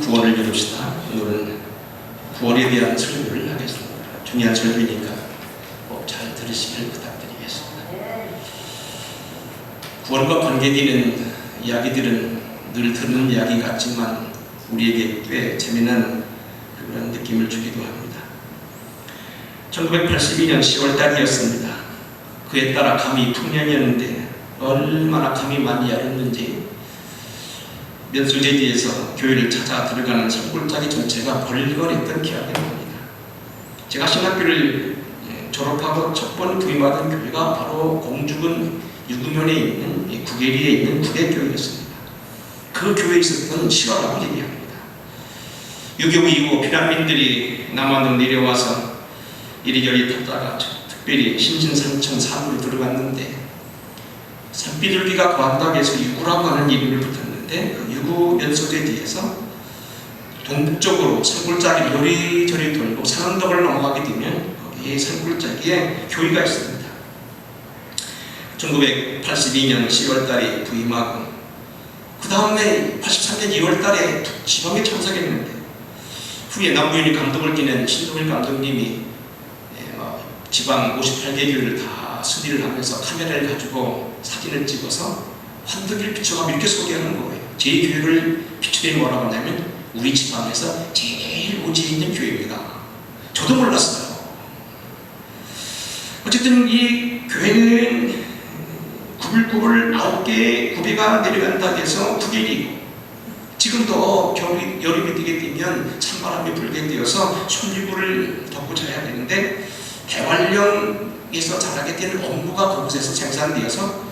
구원을 이룹시다. 오늘은 구원에 대한 설교를 하겠습니다. 중요한 설교니까 꼭 잘 들으시길 부탁드리겠습니다. 구원과 관계되는 이야기들은 늘 듣는 이야기 같지만 우리에게 꽤 재미난 그런 느낌을 주기도 합니다. 1982년 10월 달이었습니다. 그에 따라 감히 풍년이었는데 얼마나 감이 많이 야렸는지 면소제지에서 교회를 찾아 들어가는 산골짜기 전체가 벌거렸던 기억이 납니다. 제가 신학교를 졸업하고 첫 번 부임받은 교회가 바로 공주군 유구면에 있는 구계리에 있는 구대교회였습니다. 그 교회에 있었던 실화라고 얘기합니다. 6.25 이후 피난민들이 남한으로 내려와서 이리저리 탔다가 특별히 신신산청 산으로 들어갔는데 산비둘기가 거한다고 해서 유구라고 하는 이름을 붙었는데 그 유구 면소제 뒤에서 동북쪽으로 산골짜기를 요리저리 돌고 산언덕을 넘어가게 되면 거기에 산골짜기에 교회가 있습니다. 1982년 10월달에 부임하고 그 다음에 83년 2월달에 지방에 참석했는데 후에 남부윤이 감독을 지낸 신동일 감독님이 지방 58개 교회를 다 순위를 하면서 카메라를 가지고 사진을 찍어서 환덕기를 비춰가며 이렇게 소개하는 거예요. 제 교회를 비추더니 뭐라고 하냐면 우리 지방에서 제일 오지에 있는 교회입니다. 저도 몰랐어요. 어쨌든 이 교회는 구불구불 9개의 구배가 내려간다고 해서 9개이고 지금도 여름이 되게 되면 찬바람이 불게 되어서 손리구를 덮고 자야 되는데 대관령에서 자라게 되는 업무가 그곳에서 생산되어서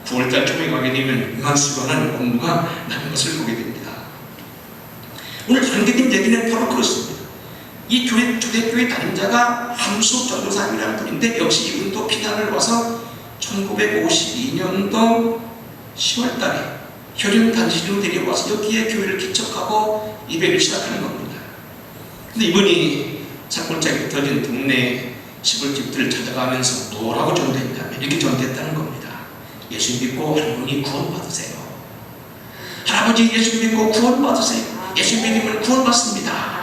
9월달 초에 가게 되면 이만수많은 업무가 나는 것을 보게 됩니다. 오늘 전개된 얘기는 바로 그렇습니다. 이 초대교회 담임자가 함수 전도사님이라는 분인데 역시 이분도 피난을 와서 1952년도 10월달에 혈연 단신으로 데려와서 여기에 교회를 개척하고 예배를 시작하는 겁니다. 근데 이분이 산골짜기 붙어진 동네 시골집들을 찾아가면서 뭐라고 전도했냐면 이렇게 전도했다는 겁니다. 예수 믿고 할머니 구원받으세요. 할아버지 예수 믿고 구원받으세요. 예수 믿으면 구원받습니다.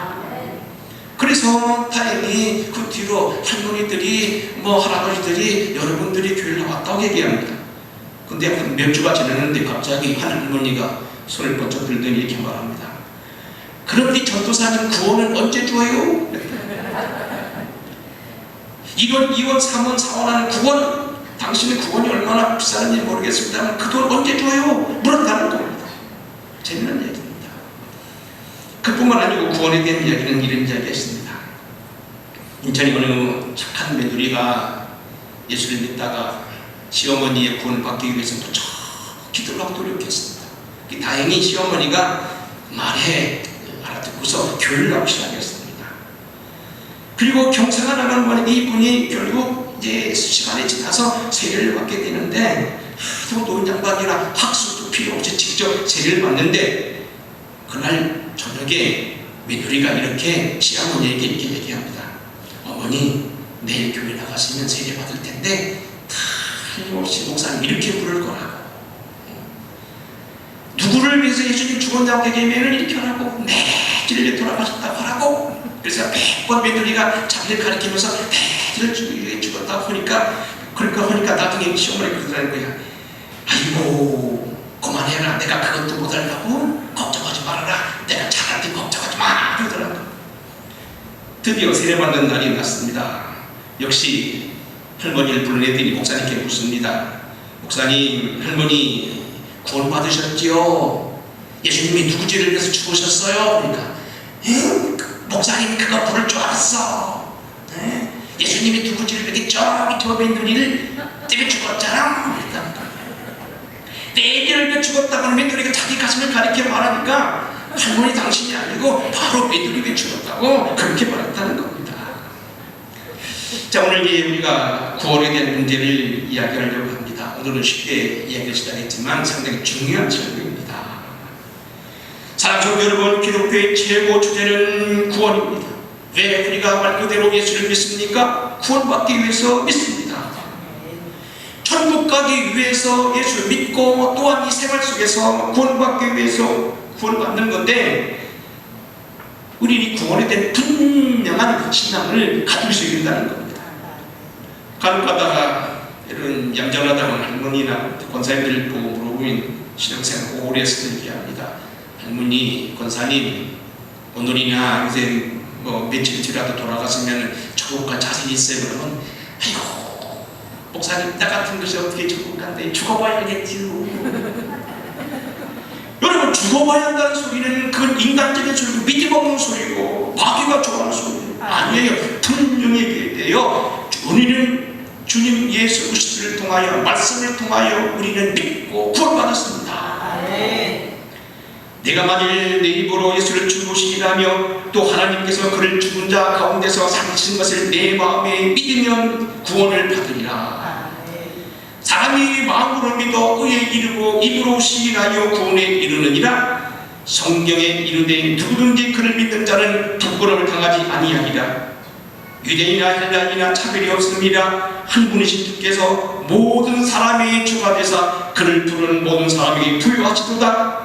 그래서 다행히 그 뒤로 할머니들이 할아버지들이 여러분들이 교회를 나왔다고 얘기합니다. 근데 몇 주가 지났는데 갑자기 한 할머니가 손을 번쩍 들더니 이렇게 말합니다. 그런데 전도사님 구원은 언제 줘요? 1원, 2원, 3원, 4원 하는 구원, 당신의 구원이 얼마나 비싼지 모르겠습니다만 그 돈 언제 줘요? 물었다는 겁니다. 재미난 얘기입니다. 그뿐만 아니고 구원에 대한 이야기는 이런 이야기가 있습니다. 인천에 어느 착한 며느리가 예수를 믿다가 시어머니의 구원을 받기 위해서 무척 기도하고 노력했습니다. 다행히 시어머니가 말에 알아듣고서 교회를 나오기 시작했습니다. 그리고 경사가 나가는 거는 이분이 결국 이제 시간이 지나서 세례를 받게 되는데 하도 노인 양반이라 학술도 필요 없이 직접 세례를 받는데 그날 저녁에 며느리가 이렇게 시어머니에게 이렇게 얘기합니다. 어머니 내일 교회 나가시면 세례 받을 텐데 틀림없이 목사님 이렇게 부를 거라고. 누구를 위해서 예수님 죽었냐고 얘기하면 이렇게 하라고. 내지를 돌아가셨다고 하라고. 그래서 100번 며느리가 자기를 가리키면서 내지를 죽었다고 하니까 그러니까 나중에 시어머니 그러더라는 거야. 아이고 그만해라. 내가 그것도 못하려고 걱정하지 말아라. 내가 잘할테 걱정하지 마. 그러더라고. 드디어 세례받는 날이 났습니다. 역시 할머니를 불러내더니 목사님께 묻습니다. 목사님, 할머니 구원 받으셨지요? 예수님이 누구 죄를 위해서 죽으셨어요? 그러니까 목사님이 그거 부를 줄 알았어. 예수님이 누구 죄를 이렇게 저기 저 며느리를 때문에 죽었잖아. 내 죄를 위해 죽었다고 하는 며느리가 자기 가슴을 가리켜 말하니까 할머니 당신이 아니고 바로 며느리가 죽었다고 그렇게 말했다는 겁니다. 자, 오늘 우리가 구원에 대한 문제를 이야기하려고 합니다. 오늘은 쉽게 이야기를 시작했지만 상당히 중요한 설교입니다. 사랑하는 성도 여러분, 기독교의 최고 주제는 구원입니다. 왜 우리가 말 그대로 예수를 믿습니까? 구원받기 위해서 믿습니다. 천국 가기 위해서 예수를 믿고 또한 이 생활 속에서 구원받기 위해서 구원받는 건데 우리 구원에 대한 분명한 신앙을 가질 수 있게 된다는 겁니다. 간혹 가다가 이런 얌전하다고 할머니나 권사님들도 물어보면 신앙생활 오래 했을 때 얘기합니다. 할머니, 권사님, 오늘이나 요새 뭐 며칠이라도 돌아갔으면 조국과 자신 있어요. 그러면 아이고 목사님 나 같은 것이 어떻게 조국 간대 죽어봐야 알겠지요. 여러분 죽어봐야 한다는 소리는 그건 인간적인 소리고 믿음 없는 소리고 마귀가 좋아하는 소리예요. 아니에요. 분명히 얘기해야 돼요. 우리는 주님 예수 그리스도를 통하여 말씀을 통하여 우리는 믿고 구원받았습니다. 내가 만일 내 입으로 예수를 주 모시기라며 또 하나님께서 그를 죽은 자 가운데서 살리신 것을 내 마음에 믿으면 구원을 받으리라. 사람이 마음으로 믿어 의에 이르고 입으로 시인하여 구원에 이르느니라. 성경에 이르되 누구든지 그를 믿는 자는 부끄러움을 당하지 아니하리라. 유대인이나 헬라인이나 차별이 없습니다. 한 분이신 주께서 모든 사람의 주가 되사 그를 부르는 모든 사람에게 부유하시도다.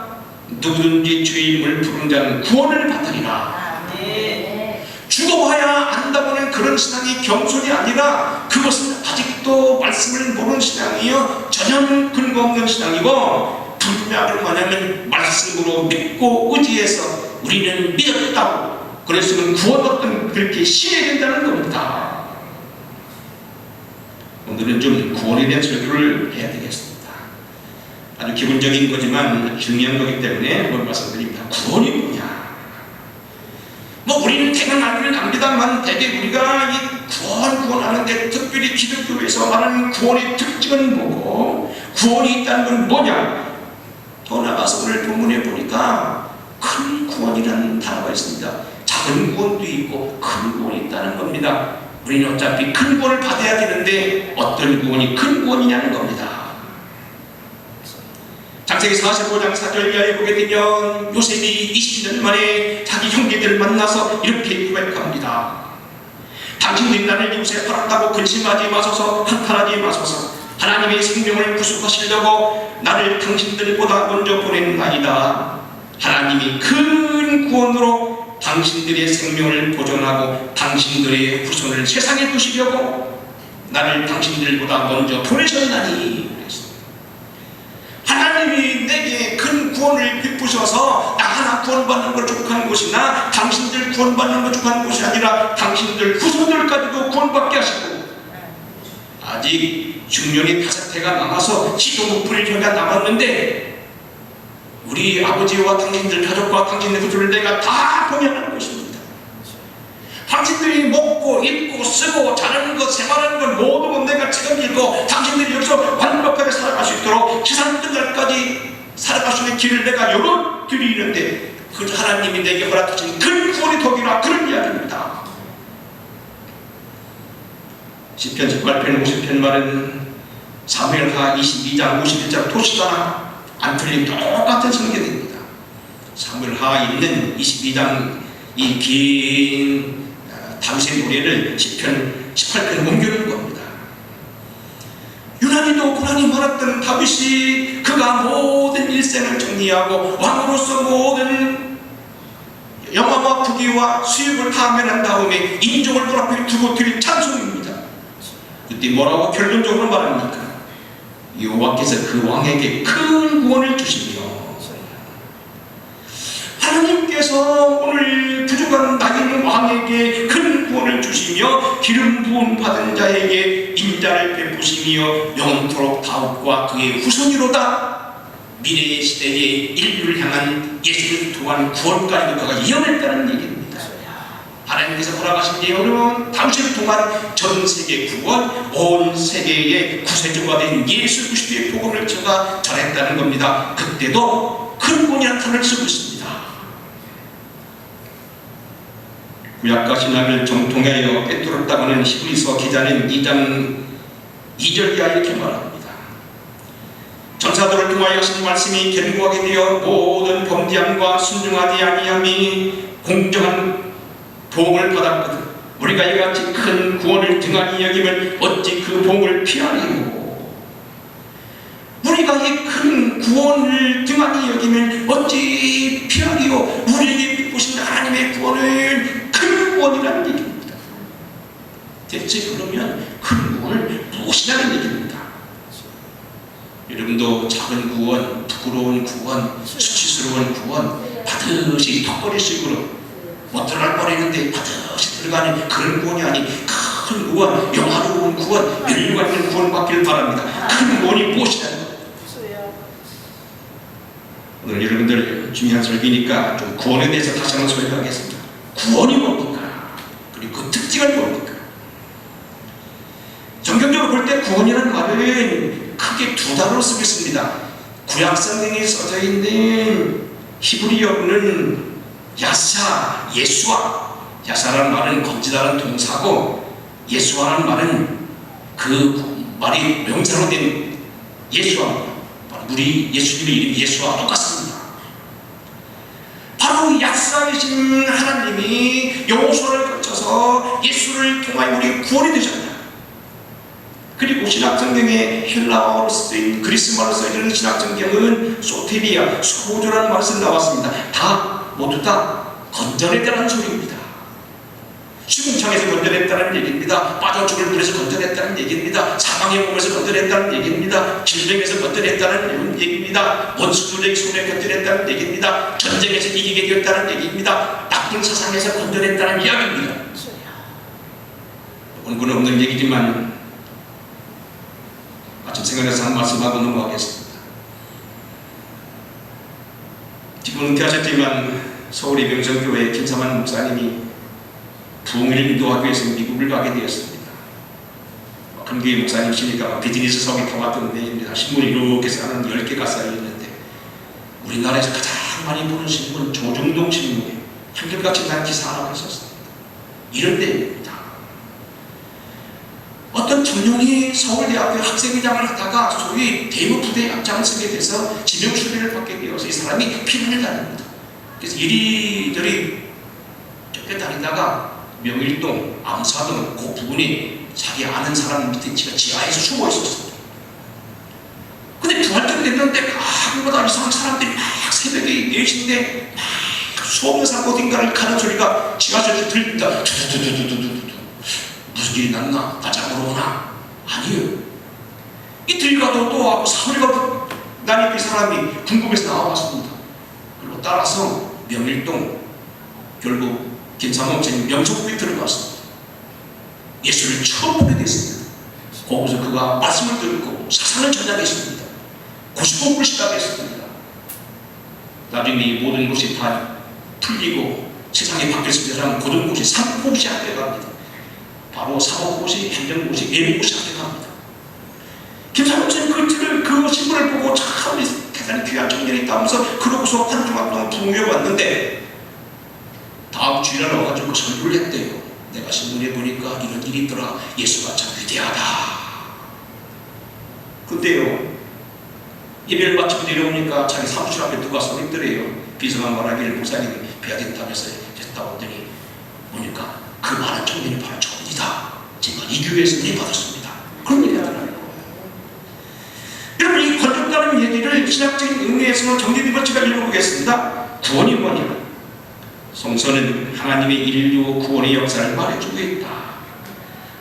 누구든지 주의 이름을 부르는 자는 구원을 받으리라. 죽어봐야 안다고는 그런 신앙이 겸손이 아니라 그것은 아직도 말씀을 모르는 신앙이요 전혀 근거 없는 신앙이고, 분명히 뭐냐면 말씀으로 믿고 의지해서 우리는 믿었다고 그랬으면 구원 얻던 그렇게 신뢰해야 된다는 겁니다. 오늘은 좀 구원에 대한 설교를 해야 되겠습니다. 아주 기본적인 거지만 중요한 거기 때문에 한번 말씀드립니다. 구원이 뭐냐? 뭐 우리는 대강 알기는 압니다만 대개 우리가 이 구원하는데 특별히 기독교에서 말하는 구원의 특징은 뭐고 구원이 있다는 건 뭐냐? 더 나가서 오늘 본문에 보니까 큰 구원이라는 단어가 있습니다. 작은 구원도 있고 큰 구원이 있다는 겁니다. 우리는 어차피 큰 구원을 받아야 되는데 어떤 구원이 큰 구원이냐는 겁니다. 창세기 45장 4절 이하에 보게 되면 요셉이 20년 만에 자기 형제들을 만나서 이렇게 고백합니다. 당신들이 나를 이웃에 팔았다고 근심하지 마소서, 한탄하지 마소서. 하나님의 생명을 구속하시려고 나를 당신들보다 먼저 보냈나이다. 하나님이 큰 구원으로 당신들의 생명을 보존하고 당신들의 후손을 세상에 두시려고 나를 당신들보다 먼저 보내셨나니. 하나님이 내게 큰 구원을 베푸셔서 나 하나 구원받는 걸 족한 것이나 당신들 구원받는 걸 족한 것이 아니라 당신들 후손들까지도 구원받게 하시고, 아직 6년이 5해가 남아서 시도 못 부릴 해가 남았는데 우리 아버지와 당신들 가족과 당신의 후손을 내가 다 보내는 것입니다. 당신들이 먹고 입고 쓰고 자라는 것 생활하는 것 모든 건 내가 책임지고 당신들이 여기서 완벽하게 살아갈 수 있도록 지상 끝날까지 살아갈 수 있는 길을 내가 열어드리는데 그 하나님이 내게 허락하신 큰 구원의 덕이라 그런 이야기입니다. 시편 18편 50편 말은 사무엘하 22장 51장 토시다나 안 틀린 똑같은 성경입니다. 사무엘하 있는 22장 이 긴 다윗의 노래를 시편 18편 옮기는 겁니다. 유난히도 고난이 많았던 다윗이 그가 모든 일생을 정리하고 왕으로서 모든 영화와 부귀와 수입을 다 면한 다음에 인종을 눈앞에 두고 드린 찬송입니다. 그때 뭐라고 결론적으로 말합니까? 여호와께서 그 왕에게 큰 구원을 주시며 하나님께서 오늘 부족한 나 있는 왕에게 큰 구원을 주시며 기름 부음 받은 자에게 인자를 베푸시며 영원토록 다윗과 그의 후손이로다. 미래의 시대에 인류를 향한 예수를 통한 구원까지도 그가 이어냈다는 얘기입니다. 하나님께서 허락하신 게 여러분 다윗을 통한 전 세계 구원, 온 세계의 구세주가 된 예수 그리스도의 복음을 제가 전했다는 겁니다. 그때도 큰 구원이라는 단어를 쓰고 있습니다. 구약과 신약을 정통하여 꿰뚫었다고 하는 히브리서 기자는 2장 2절 이하 이렇게 말합니다. 전사들을 통하여 하신 말씀이 견고하게 되어 모든 범죄함과 순종하지 아니함이 공정한 보응을 받았거든 우리가 이같이 큰 구원을 등한히 여기면 어찌 그 보응을 피하리요. 우리가 이 큰 구원을 등한히 여기면 어찌 피하리요. 우리에게 이루신 하나님의 구원은 큰 구원이라는 얘기입니다. 대체 그러면 큰 구원을 무엇이라는 얘기입니다. 여러분도 작은 구원, 부끄러운 구원, 수치스러운 구원 받으시 턱걸이식으로 못 들어갈 뻔했는데 받으시 들어가는 그런 구원이 아닌 큰 구원, 영화로운 구원, 열류가 있는 구원 받기를 바랍니다. 큰 구원이 무엇이라는 것. 오늘 여러분들 중요한 설교니까 좀 구원에 대해서 다시 한번 설명하겠습니다. 구원이 뭡니까? 그리고 그 특징은 뭡니까? 정경적으로 볼 때 구원이라는 말은 크게 두 단어로 쓰고 있습니다. 구약 성경에 써져 있는 히브리어는 야사, 예수아. 야사라는 말은 건지다라는 동사고, 예수아라는 말은 그 말이 명사로 된 예수아입니다. 우리 예수님의 이름이 예수와 똑같습니다. 바로 약사이신 하나님이 여호수아를 거쳐서 예수를 통하여 우리 구원이 되셨다. 그리고 신약성경에 헬라어로 쓰인 그리스말로 써있는 신약성경은 소테리아, 소조라는 말을 쓴 나왔습니다. 다 모두 다 건져냈다는 소리입니다. 시궁창에서 건져냈다는 얘기입니다. 빠져 죽을 물에서 건져냈다는 얘기입니다. 사망의 몸에서 건져냈다는 얘기입니다. 질병에서 건져냈다는 얘기입니다. 원수들의 손에 건져냈다는 얘기입니다. 전쟁에서 이기게 되었다는 얘기입니다. 나쁜 사상에서 건져냈다는 이야기입니다. 원고는 없는 얘기지만 마침 생각나서 한 말씀하고 넘어가겠습니다. 지금 은퇴하셨지만 서울 이병성교회 김사만 목사님이 부흥을 인도하기 위해서 미국을 가게 되었습니다. 큰 교회 목사님이시니까 비즈니스 성에 통했던 데입니다. 신문이 이렇게 사는 10개가 쌓여있는데 우리나라에서 가장 많이 보는 신문 조중동 신문에 한결같이 난 기사 하나 있었습니다. 이런 데입니다. 어떤 청년이 서울대학교 학생회장을 하다가 소위 대무부대 앞장을 서게 돼서 지명수배를 받게 되어서 이 사람이 피난을 다닙니다. 그래서 이리저리 쫓겨다니다가 명일동, 암사동 그 부분이 자기 아는 사람 밑에 지하에서 숨어 있었습니다. 근데 부활절 됐는데 아무보다 이상한 사람들이 막 새벽에 4시인데 막 수없는 사람 어딘가를 가는 소리가 지하철에서 들립니다. 두두두두두두두. 무슨 일이 났나? 가자으로 오나? 아니요. 이틀 가도 또 하고 3일 가도 나니까 이 사람이 궁금해서 나와왔습니다. 그리고 따라서 명일동 결국 김상호 목사님 명성국에 들어갔습니다. 예수를 처음 보게 됐습니다. 거기서 그가 말씀을 듣고 사상을 전하겠습니다. 95불 시작했습니다. 나중에 이 모든 것이 다 풀리고 세상에 바뀌었을 때 고등 곳이 사법고시 학교에 갑니다. 바로 사법고시, 행정고시, 예비고시 학교에 갑니다. 김상호 목사님 그 신문을 보고 참 대단히 귀한 청년이 있다면서 그러고서 한 주간 동안 부흥회 왔는데 다음 주일날 와가지고 설교를 했대요. 내가 신문에 보니까 이런 일이 있더라. 예수가 참 위대하다. 근데요, 예배를 마치고 내려오니까 자기 사무실 앞에 누가 서 있더래요. 비서관 말하기를 목사님이 뵈야 된다면서 됐다고 하더니 보니까 그 많은 청년이 바로 저분이다. 제가 이 교회에서 은혜 받았습니다. 그런 얘기 하더라고요. 여러분, 이 건졌다는 얘기를 신학적인 의미에서는 정리된 제가 읽어보겠습니다. 구원이 뭐냐? 성서는 하나님의 인류 구원의 역사를 말해주고 있다.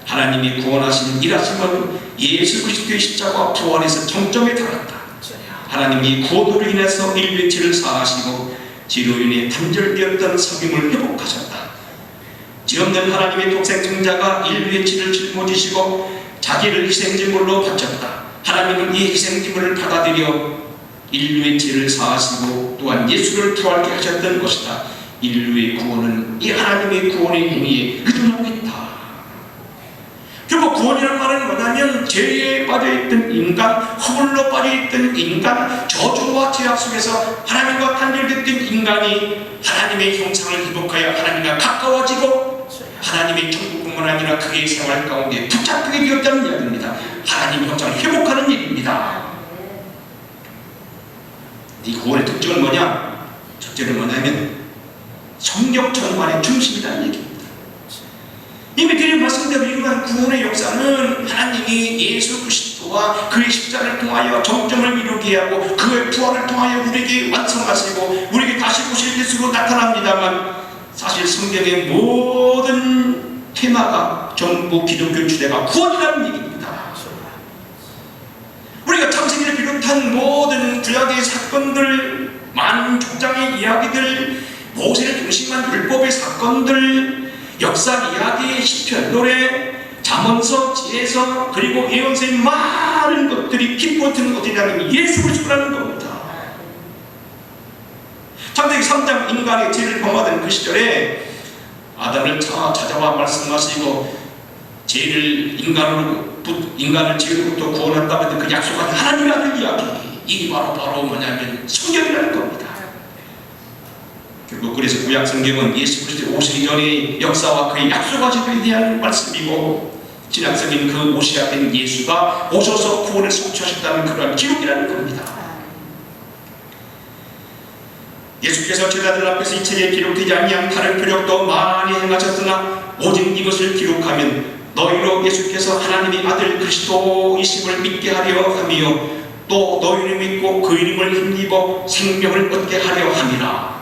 하나님이 구원하신 일하심은 예수 그리스도의 십자가와 부활에서 정점에 달았다. 하나님이 구원으로 인해서 인류의 죄를 사하시고 죄로 인해 단절되었던 생명을 회복하셨다. 죄 없는 하나님의 독생자가 인류의 죄를 짊어지시고 자기를 희생제물로 바쳤다. 하나님은 이 희생제물을 받아들여 인류의 죄를 사하시고 또한 예수를 부활케 하셨던 것이다. 인류의 구원은 이 하나님의 구원의 행위에 의존하고 있다. 결국 구원이라는 말은 뭐냐면 죄에 빠져있던 인간, 허물로 빠져있던 인간, 저주와 죄악 속에서 하나님과 단절됐던 인간이 하나님의 형상을 회복하여 하나님과 가까워지고 하나님의 천국뿐만 아니라 그의 생활 가운데 붙잡히게 되었다는 이야기입니다. 하나님의 형상을 회복하는 일입니다. 이 구원의 특징은 뭐냐? 첫째는 뭐냐면 성격 전반의 중심이라는 얘기입니다. 이미 드린 말씀대로 일어난 구원의 역사는 하나님이 예수 그리스도와 그의 십자가를 통하여 정점을 이루게 하고 그의 부활을 통하여 우리에게 완성하시고 우리에게 다시 오실 예수로 나타납니다만, 사실 성경의 모든 테마가 전부 기독교 주제가 구원이라는 얘기입니다. 우리가 창세기를 비롯한 모든 구약의 사건들, 많은 족장의 이야기들, 모세를 중심한 율법의 사건들, 역사 이야기, 시편, 노래, 잠언서, 지혜서, 그리고 예언서의 많은 것들이 키포인트는 어디냐면 예수 그리스도라는 겁니다. 창세기 3장 인간의 죄를 범하던 그 시절에 아담을 찾아와 말씀하시고 죄를 인간을 죄로부터 구원한다면 그 약속한 하나님의 아들 이야기, 이게 바로 뭐냐면 성경이라는 겁니다. 결국 그래서 구약 성경은 예수 그리스도 오시기 전의 역사와 그의 약속하신 데 대한 말씀이고, 신약 성경은 그 오셔야 된 예수가 오셔서 구원을 성취하셨다는 그런 기록이라는 겁니다. 예수께서 제자들 앞에서 이 책에 기록되지 아니한 다른 표적도 많이 행하셨으나 오직 이것을 기록하면 너희로 예수께서 하나님의 아들 그리스도이심을 믿게 하려 하며 또 너희를 믿고 그 이름을 힘입어 생명을 얻게 하려 함이라.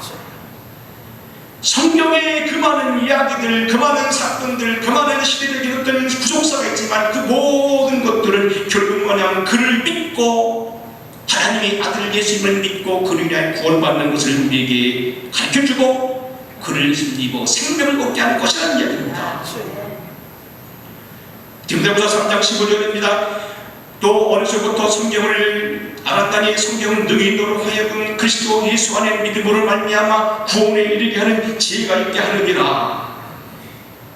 성경의 그 많은 이야기들, 그 많은 사건들, 그 많은 시대적인 어떤 구속사가 있지만 그 모든 것들은 결국 뭐냐면 그를 믿고 하나님의 아들 예수님을 믿고 그를 인하여 구원받는 것을 우리에게 가르쳐주고 그를 힘입어 생명을 얻게 하는 것이라는 이야기입니다. 디모데후서 3장 15절입니다. 또 어려서부터 성경을 알았다니 성경은 너희 너로 하여금 그리스도 예수 안에 믿음으로 말미암아 구원에 이르게 하는 지혜가 있게 하느니라.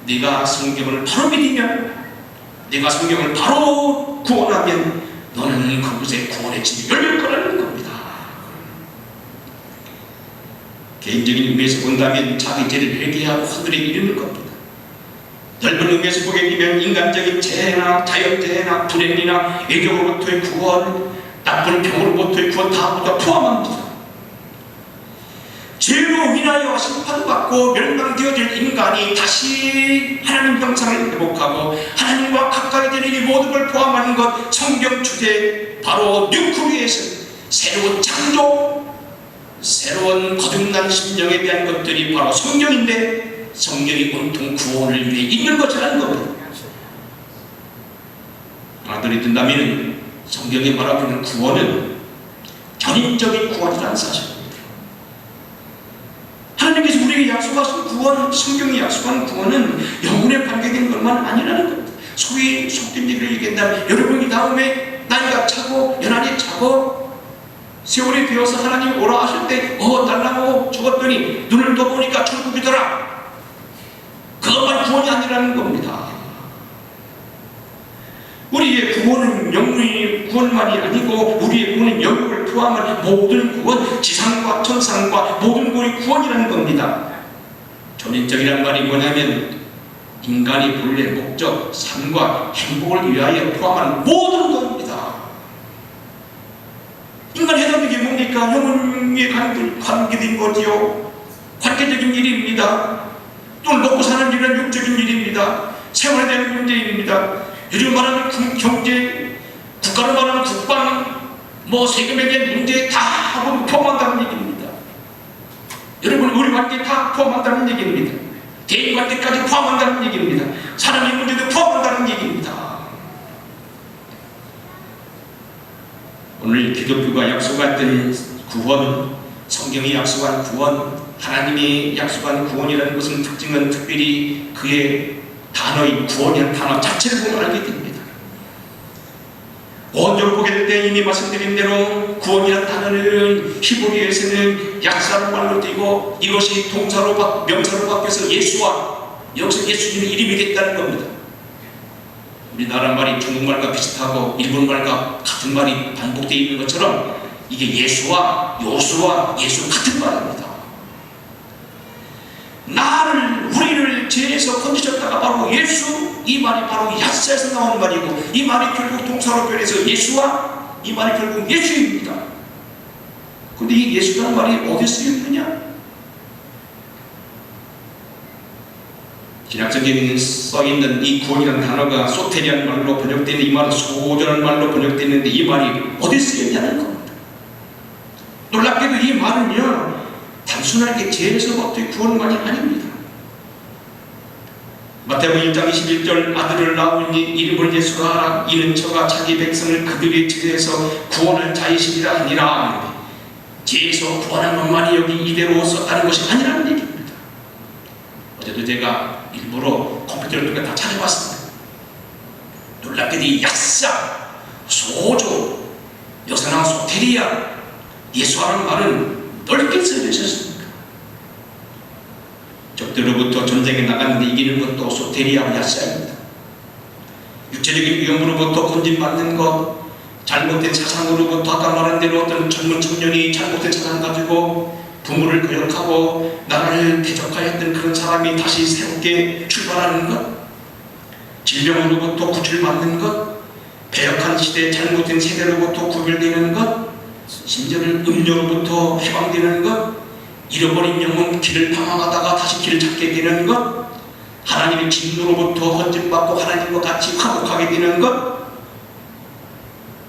네가 성경을 바로 믿으면, 네가 성경을 바로 구원하면 너는 그곳에 구원의 집이 열릴 거라는 겁니다. 개인적인 의미에서 본다면 자기 죄를 회개하고 하늘에 이르는 겁니다. 넓은 의미에서 보게 되면 인간적인 재해나 자연재해나 불행이나 애경으로부터의 구원, 나쁜 병으로부터의 구원 다 모두 포함합니다. 죄로 인하여 심판받고 멸망되어질 인간이 다시 하나님 형상을 회복하고 하나님과 가까이 되는 이 모든 걸 포함하는 것, 성경 주제 바로 뉴크리에이션, 새로운 창조, 새로운 거듭난 심령에 대한 것들이 바로 성경인데, 성경이 온통 구원을 위해 있는 것이라는 겁니다. 아들이 든다면 성경이 말하고 있는 구원은 견인적인 구원이라는 사실입니다. 하나님께서 우리에게 약속하신 구원, 성경이 약속하는 구원은 영혼에 관계된 것만 아니라는 겁니다. 소위 속된 얘기를 얘기한다면 여러분이 다음에 나이가 차고 연한이 차고 세월이 되어서 하나님 오라 하실 때 딸나고 죽었더니 눈을 떠보니까 천국이더라. 그것만 구원이 아니라는 겁니다. 우리의 구원은 영혼의 구원만이 아니고 우리의 구원은 영역을 포함한 모든 구원, 지상과 천상과 모든 구원이 구원이라는 겁니다. 전인적이라는 말이 뭐냐면 인간이 본래 목적, 삶과 행복을 위하여 포함한 모든 겁니다. 인간이 해야 되는 게 뭡니까? 영혼에 관계된 거지요. 관계적인 일입니다. 또는 먹고 사는 일은 육적인 일입니다. 생활에 대한 문제입니다. 요즘 말하는 경제, 국가로 말하는 국방, 세금에 대한 문제 다 포함한다는 얘기입니다. 여러분, 우리 관계 다 포함한다는 얘기입니다. 대인 관계까지 포함한다는 얘기입니다. 사람의 문제도 포함한다는 얘기입니다. 오늘 기독교가 약속했던 구원, 성경이 약속한 구원, 하나님이 약속한 구원이라는 것은 특징은 특별히 그의 단어인 구원이라는 단어 자체를 보면 알게 됩니다. 원조를 보게 될 때 이미 말씀드린 대로 구원이라는 단어는 히브리어에서는 약사로 말로 되고 이것이 명사로 바뀌어서 예수와 여기서 예수님의 이름이 됐다는 겁니다. 우리나라 말이 중국말과 비슷하고 일본말과 같은 말이 반복되어 있는 것처럼 이게 예수와 요수와 예수 같은 말입니다. 우리를 죄에서 건지셨다가 바로 예수, 이 말이 바로 야스에서 나오는 말이고 이 말이 결국 동사로 변해서 예수와 이 말이 결국 예수입니다. 근데 이 예수라는 말이 어디 쓰여 있느냐? 신약성경에 써있는 이 구원이라는 단어가 소테리아는 말로 번역되는 이 말은 소조라는 말로 번역되는데 이 말이 어디 쓰였냐는 겁니다. 놀랍게도 이 말은요 단순하게 죄에서부터의 구원만이 아닙니다. 마태복음 1장 21절 아들을 낳으니 이름을 예수라 하라. 이는 저가 자기 백성을 그들의 죄에서 구원할 자이시리라 하니라. 죄에서 구원한 것만이 여기 이대로 썼다는 것이 아니라는 얘기입니다. 어제도 제가 일부러 컴퓨터를 통해 다 찾아봤습니다. 놀랍게도 이 약사, 소조, 여기서 나온 소테리아, 예수라는 말은 넓게 쓰여져 있었습니다. 적들로부터 전쟁에 나갔는데 이기는 것도 소테리아와 야사입니다. 육체적인 위험으로부터 건진받는 것, 잘못된 사상으로부터 아까 말한 대로 어떤 젊은 청년이 잘못된 사상 가지고 부모를 거역하고 나라를 대적하였던 그런 사람이 다시 새롭게 출발하는 것, 질병으로부터 구출받는 것, 배역한 시대 잘못된 세대로부터 구별되는 것, 심지어는 음료로부터 해방되는 것, 잃어버린 영혼 길을 방황하다가 다시 길을 찾게 되는 것, 하나님의 진노로부터 건진받고 하나님과 같이 화목하게 되는 것,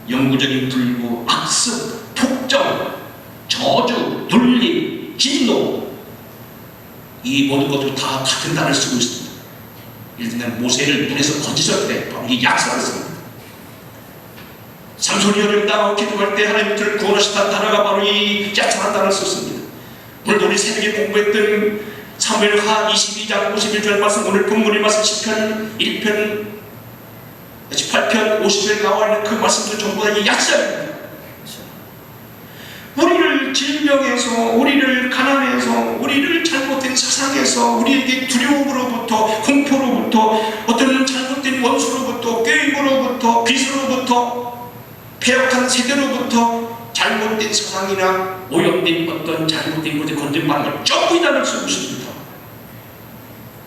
영구적인 불구, 악습, 폭정, 저주, 눌림, 진노, 이 모든 것도 다 같은 단어를 쓰고 있습니다. 예를 들면 모세를 물에서 건지실 때 바로 이 약사를 씁니다. 삼손이 어려움당하고 기도할 때 하나님 그를 구원하셨다는 단어가 바로 이 약사라는 단어를 썼습니다. 오늘 우리 새벽에 공부했던 사무엘하 22장 51절 말씀, 오늘 본문의 말씀 10편 1편 18편 50절 나와 있는 그 말씀도 전부 다 이 약사입니다. 우리를 질병에서, 우리를 가난에서, 우리를 잘못된 사상에서, 우리에게 두려움으로부터, 공포로부터, 어떤 잘못된 원수로부터, 꾀임으로부터, 빚으로부터, 폐역한 세대로부터 잘못된 사상이나 오염된 어떤 잘못된 것에 건진받는 걸 전부 이 단어를 쓰고 있습니다.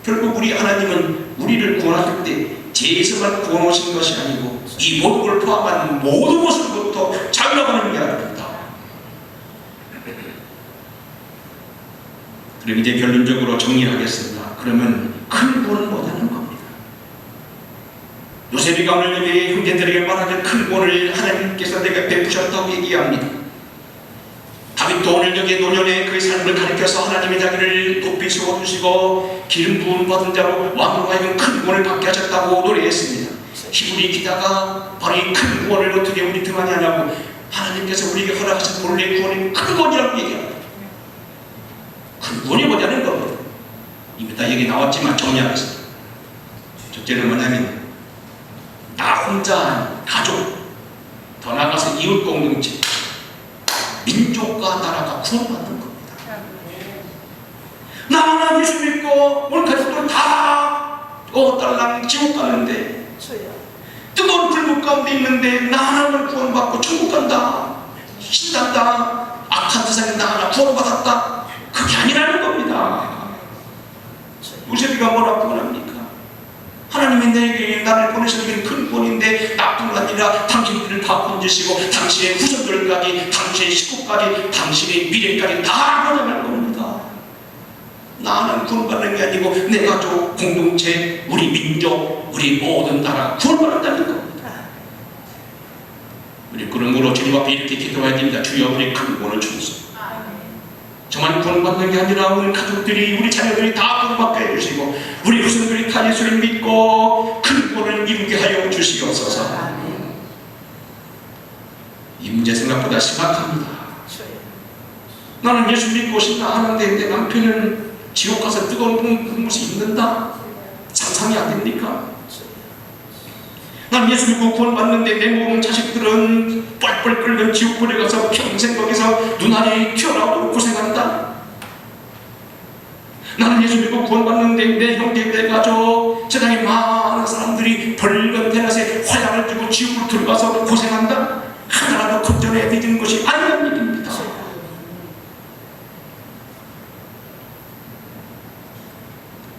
결국 우리 하나님은 우리를 구원하실 때 죄에서만 구원하신 것이 아니고 이 모든 걸 포함한 모든 것으로부터 자유하는 게 아닙니다. 그럼 이제 결론적으로 정리하겠습니다. 그러면 큰 구원은 뭐냐는 겁니다. 요셉이가 오늘 여기 형제들에게 말하는 큰 구원을 하나님께서 내가 베푸셨다고 얘기합니다. 다윗도 오늘 여기 노년에 그의 삶을 가리켜서 하나님의 자기를 높이 세워주시고 기름 부음 받은 자로 왕으로 하여금 큰 구원을 받게 하셨다고 노래했습니다. 히브리 기자가 바로 이 큰 구원을 어떻게 우리 등한히 하냐고 하나님께서 우리에게 허락하신 본래의 구원이 큰 구원이라고 얘기합니다. 큰 구원이 뭐냐는 겁니다. 이미 다 얘기 나왔지만 정리하겠습니다. 첫째는 뭐냐면 나 혼자 가족, 더 나아가서 이웃 공동체, 민족과 나라가 구원받는 겁니다. 나만 예수 믿고 우리 가족들 다 딸랑 지옥 가는데, 뜨거운 불목 가운데 있는데 나 하나만 구원받고 천국 간다, 신난다, 악한 세상에 나 하나 구원받았다, 그게 아니라는 겁니다. 요셉이가 뭐라고 합니까? 하나님이 내게 나를 보내신 큰 구원인데 나뿐 아니라 당신들을 다 건지시고 당신의 후손들까지, 당신의 식구까지, 당신의 미래까지 다 보내는 겁니다. 나는 구원받는 게 아니고 내 가족, 공동체, 우리 민족, 우리 모든 나라가 구원받는다는 겁니다. 우리 그러므로 주님 앞에 이렇게 기도해야 됩니다. 주여 우리 큰 구원을 주소서. 정말 구원받는 게 아니라 우리 가족들이, 우리 자녀들이 다 구원받게 해주시고 우리 후손들이 다 예수를 믿고 큰 구원을 이루게 하여 주시옵소서. 이 문제 생각보다 심각합니다. 나는 예수 믿고 싶다 하는데 내 남편은 지옥 가서 뜨거운 불못이 있는다? 상상이 안 됩니까? 난 예수 믿고 구원받는데 내 모든 자식들은 뻘뻘 끓는 지옥불에 가서 평생 거기서 눈알이 튀어나오도록 고생한다. 나는 예수 믿고 구원받는데 내 형제, 내 가족, 세상에 많은 사람들이 벌건 대낮에 화약을 들고 지옥으로 들어가서 고생한다. 하나라도 걱정해야 되는 것이 아니란 얘기입니다.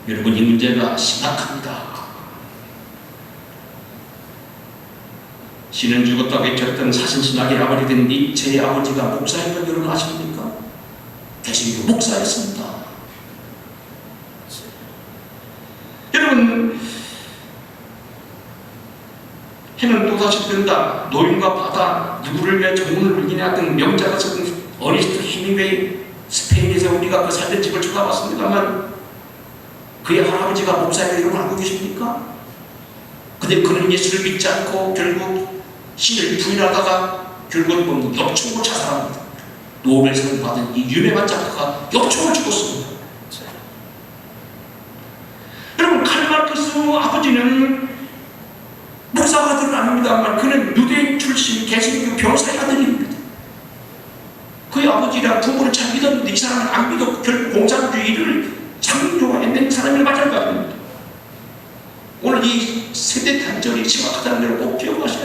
여러분, 이 문제가 심각합니다. 신은 죽었다고 외쳤던 사신신학의 아버지 된 니체의 아버지가 목사였던 여러분 아십니까? 개신교 목사였습니다. 해는 또다시 뜬다. 노인과 바다, 누구를 위해 정문을 울리냐 등 명작을 쓴 어니스트 히밍웨이. 스페인에서 우리가 그 살던 집을 쳐다봤습니다만 그의 할아버지가 목사님이 이런 걸 알고 계십니까? 근데 그는 예수를 믿지 않고 결국 신을 부인하다가 결국은 엽총으로 자살합니다. 노벨상을 받은 이 유명한 작가가 엽총을 죽었습니다. 여러분, 칼마르크스 아버지는 목사가 아들은 아닙니다만 그는 유대인 출신 개신교 변호사의 아들입니다. 그의 아버지랑 부모를 잘 믿었는데 이 사람은 안 믿었고 결국 공산주의를 창조해낸 사람이 맞을 거 아닙니까? 오늘 이 세대 단절이 심각하다는 걸 꼭 기억하셔야 됩니다.